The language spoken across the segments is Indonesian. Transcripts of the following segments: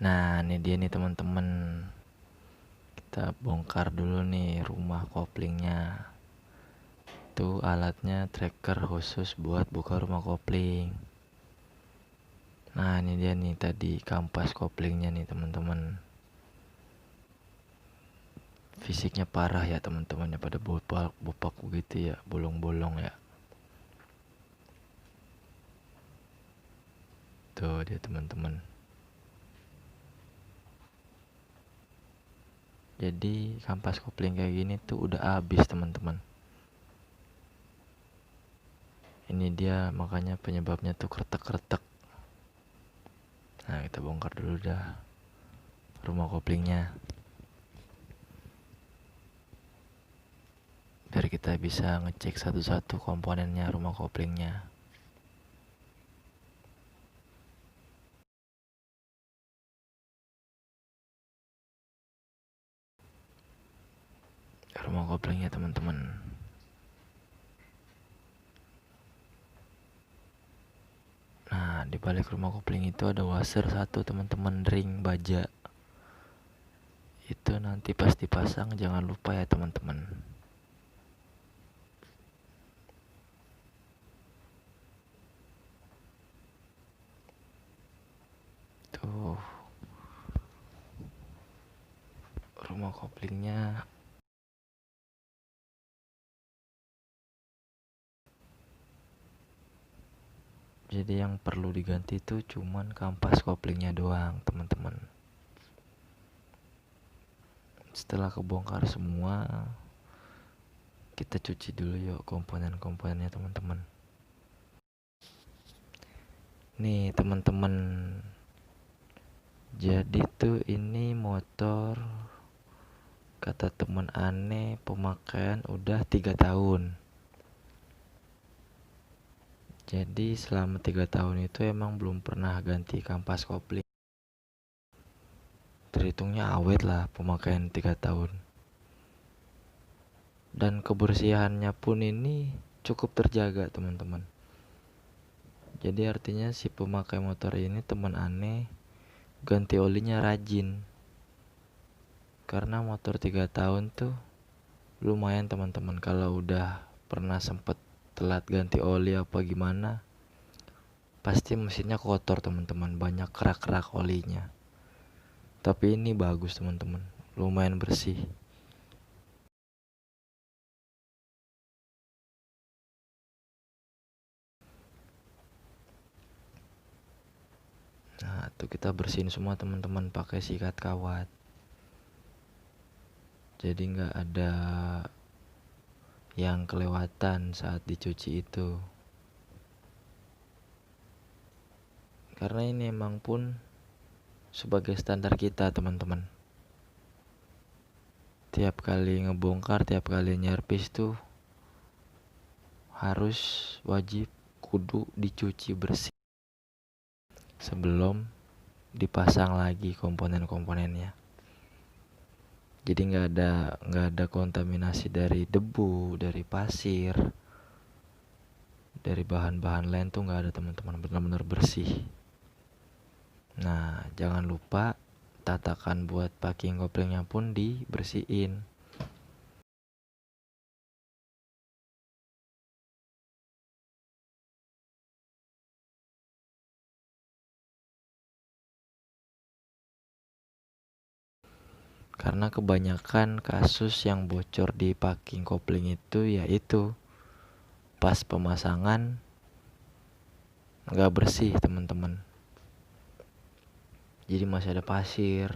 Nah, ini dia nih teman-teman. Kita bongkar dulu nih rumah koplingnya. Itu alatnya tracker khusus buat buka rumah kopling. Nah, ini dia nih tadi kampas koplingnya nih teman-teman. Fisiknya parah ya teman-teman, pada bopak begitu ya, bolong-bolong ya. Tuh dia teman-teman. Jadi kampas kopling kayak gini tuh udah habis teman-teman. Ini dia makanya penyebabnya tuh kretek-kretek. Nah, kita bongkar dulu dah rumah koplingnya, biar kita bisa ngecek satu-satu komponennya rumah koplingnya. Rumah koplingnya teman-teman. Nah, di balik rumah kopling itu ada washer satu teman-teman, ring baja. Itu nanti pas dipasang jangan lupa ya teman-teman. Tuh rumah koplingnya. Jadi yang perlu diganti itu cuman kampas koplingnya doang teman-teman. Setelah kebongkar semua, kita cuci dulu yuk komponen-komponennya teman-teman. Nih teman-teman, jadi tuh ini motor kata temen aneh pemakaian udah 3 tahun. Jadi selama 3 tahun itu emang belum pernah ganti kampas kopling. Terhitungnya awet lah pemakaian 3 tahun. Dan kebersihannya pun ini cukup terjaga teman-teman. Jadi artinya si pemakai motor ini teman aneh ganti olinya rajin. Karena motor 3 tahun tuh lumayan teman-teman, kalau udah pernah sempet telat ganti oli apa gimana, pasti mesinnya kotor teman-teman, banyak kerak-kerak olinya. Tapi ini bagus teman-teman, lumayan bersih. Nah, tuh kita bersihin semua teman-teman pakai sikat kawat. Jadi nggak ada yang kelewatan saat dicuci itu. Karena ini emang pun sebagai standar kita teman-teman. Tiap kali ngebongkar, tiap kali nyerpis tuh harus wajib kudu dicuci bersih sebelum dipasang lagi komponen-komponennya. Jadi nggak ada kontaminasi dari debu, dari pasir, dari bahan-bahan lain tuh nggak ada teman-teman, benar-benar bersih. Nah, jangan lupa tatakan buat packing koplingnya pun dibersihin. Karena kebanyakan kasus yang bocor di packing kopling itu yaitu pas pemasangan nggak bersih teman-teman. Jadi masih ada pasir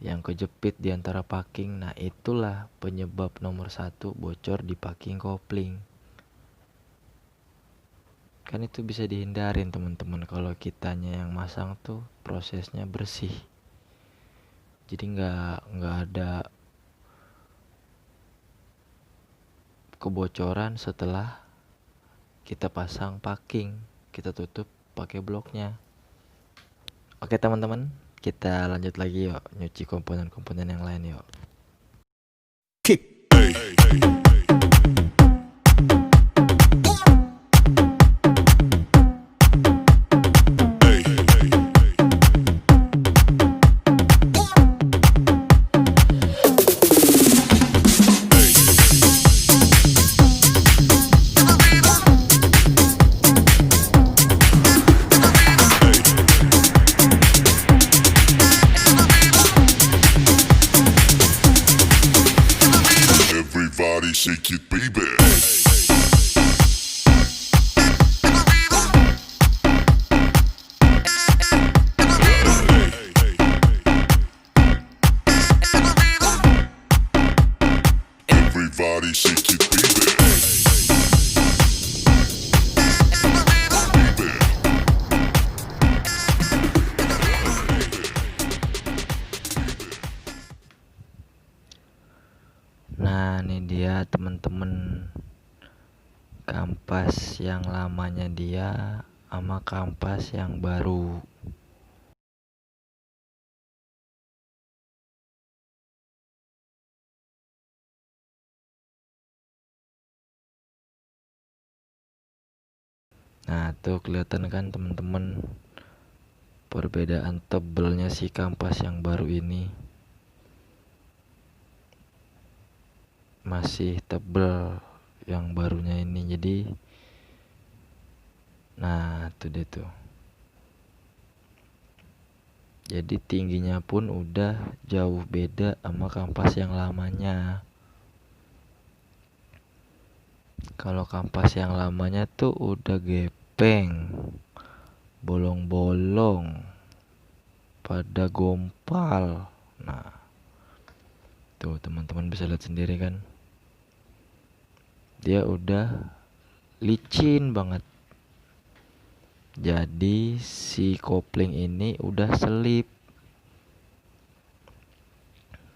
yang kejepit di antara packing. Nah, itulah penyebab nomor 1 bocor di packing kopling. Kan itu bisa dihindarin teman-teman kalau kitanya yang masang tuh prosesnya bersih. Jadi nggak ada kebocoran setelah kita pasang packing, kita tutup pakai bloknya. Oke teman-teman, kita lanjut lagi yuk, nyuci komponen-komponen yang lain yuk. Kick. shake it, baby. Everybody shake it, baby. Nah, ini dia temen-temen, kampas yang lamanya dia sama kampas yang baru. Nah, tuh kelihatan kan temen-temen perbedaan tebelnya si kampas yang baru ini. Masih tebel yang barunya ini, jadi nah tuh deh tuh. Jadi tingginya pun udah jauh beda sama kampas yang lamanya. Kalau kampas yang lamanya tuh udah gepeng, bolong-bolong, pada gompal. Nah, tuh teman-teman bisa lihat sendiri kan. Dia udah licin banget. Jadi si kopling ini udah selip.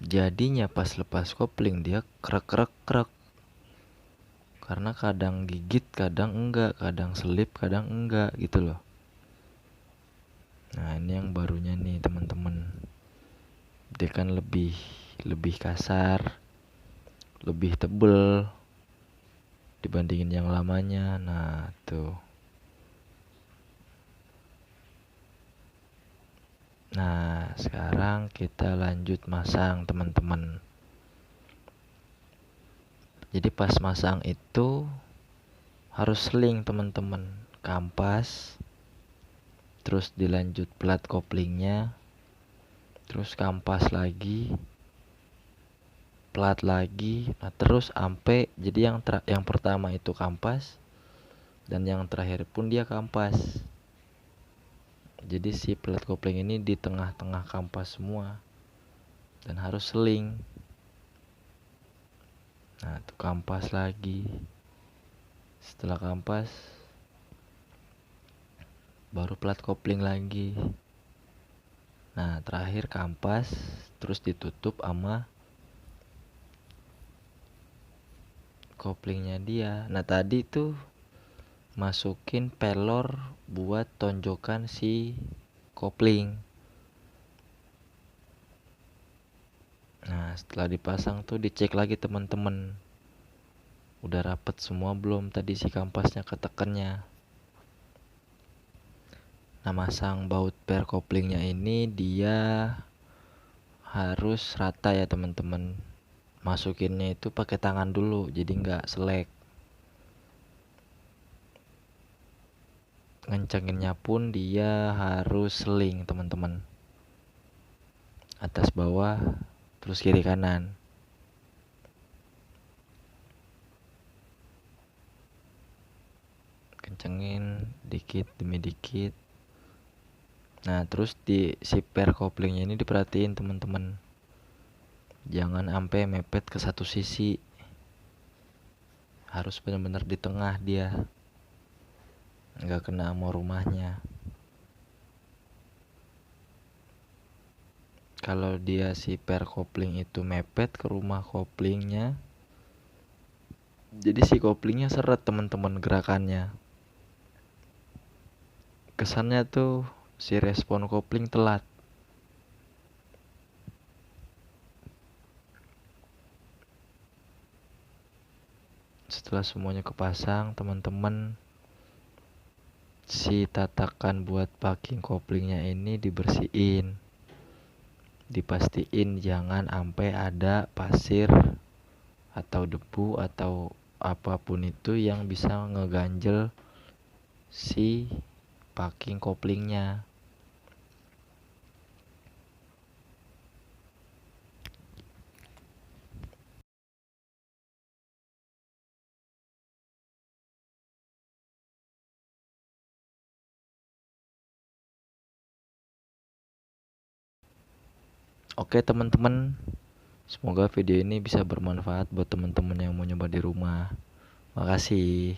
Jadinya pas lepas kopling dia krek-krek-krek. Karena kadang gigit, kadang enggak, kadang selip, kadang enggak gitu loh. Nah, ini yang barunya nih teman-teman. Dia kan lebih kasar, lebih tebel dibandingin yang lamanya. Nah, tuh. Nah, sekarang kita lanjut masang teman-teman. Jadi pas masang itu harus seling teman-teman. Kampas, terus dilanjut plat koplingnya, terus kampas lagi, plat lagi. Nah, terus ampe jadi yang pertama itu kampas dan yang terakhir pun dia kampas. Jadi si plat kopling ini di tengah-tengah kampas semua dan harus seling. Nah, tuh kampas lagi. Setelah kampas baru plat kopling lagi. Nah, terakhir kampas terus ditutup sama koplingnya dia. Nah, tadi tuh masukin pelor buat tonjokan si kopling. Nah, setelah dipasang tuh dicek lagi teman-teman. Udah rapet semua belum tadi si kampasnya ketekennya. Nah, masang baut per koplingnya ini dia harus rata ya teman-teman. Masukinnya itu pakai tangan dulu jadi nggak selek. Ngencenginnya pun dia harus seling teman-teman. Atas bawah terus kiri kanan. Kencengin dikit demi dikit. Nah, terus di si per koplingnya ini diperhatiin teman-teman. Jangan sampai mepet ke satu sisi. Harus benar-benar di tengah dia. Nggak kena sama rumahnya. Kalau dia si per kopling itu mepet ke rumah koplingnya, jadi si koplingnya seret teman-teman gerakannya. Kesannya tuh si respon kopling telat. Setelah semuanya kepasang teman-teman, si tatakan buat packing koplingnya ini dibersihin. Dipastiin jangan sampai ada pasir atau debu atau apapun itu yang bisa ngeganjel si packing koplingnya. Oke teman-teman, semoga video ini bisa bermanfaat buat teman-teman yang mau nyoba di rumah. Makasih.